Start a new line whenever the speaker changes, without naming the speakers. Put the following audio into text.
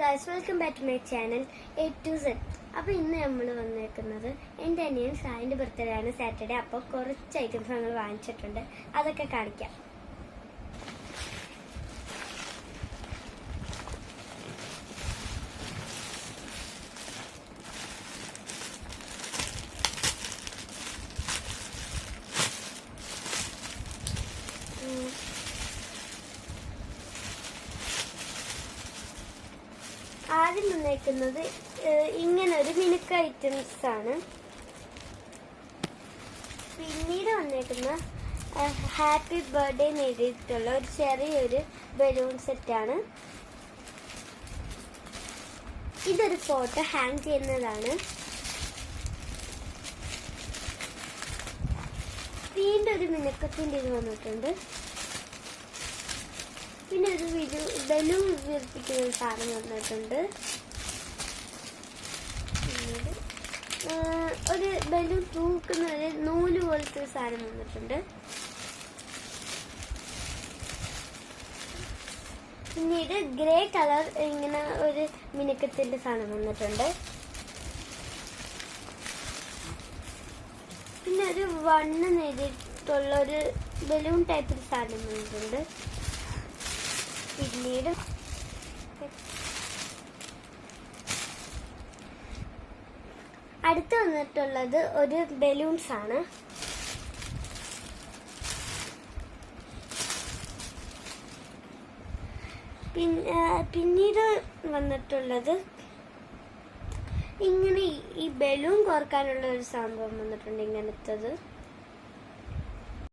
Guys, welcome back to my channel A to Z. അപ്പോൾ ഇന്ന് നമ്മൾ വന്നേക്കുന്നത് എൻ്റെ അനിയൻ സായിൻ്റെ ബർത്ത്ഡേ ആണ് സാറ്റർഡേ. അപ്പോൾ കുറച്ച് ഐറ്റംസ് ഞങ്ങൾ വാങ്ങിച്ചിട്ടുണ്ട്, അതൊക്കെ കാണിക്കാം. ആദ്യം വന്നേക്കുന്നത് ഇങ്ങനെ ഒരു മിനുക്ക് ഐറ്റംസ് ആണ്. പിന്നീട് വന്നേക്കുന്ന ഹാപ്പി ബർത്ത്ഡേ എഴുതിയിട്ടുള്ള ഒരു ചെറിയൊരു ബലൂൺ സെറ്റാണ്. ഇതൊരു ഫോട്ടോ ഹാങ് ചെയ്യുന്നതാണ്. വീണ്ടും ഒരു മിനുക്കത്തിൻ്റെ ഇത് വന്നിട്ടുണ്ട്. പിന്നെ ഒരു ബലൂൺ വീർപ്പിക്കുന്ന ഒരു സാധനം വന്നിട്ടുണ്ട്. ഒരു ബലൂൺ തൂക്കുന്ന ഒരു നൂല് പോലത്തെ ഒരു സാധനം വന്നിട്ടുണ്ട്. പിന്നീട് ഗ്രേ കളർ ഇങ്ങനെ ഒരു മിനുക്കത്തിന്റെ സാധനം വന്നിട്ടുണ്ട്. പിന്നെ ഒരു വണ്ണ് നേരിട്ടുള്ള ഒരു ബലൂൺ ടൈപ്പ് സാധനം വന്നിട്ടുണ്ട്. പിന്നീട് അടുത്ത് വന്നിട്ടുള്ളത് ഒരു ബലൂൺസ് ആണ്. പിന്നീട് വന്നിട്ടുള്ളത് ഇങ്ങനെ ഈ ബലൂൺ കോർക്കാനുള്ള ഒരു സംഭവം വന്നിട്ടുണ്ട്, ഇങ്ങനത്തത്.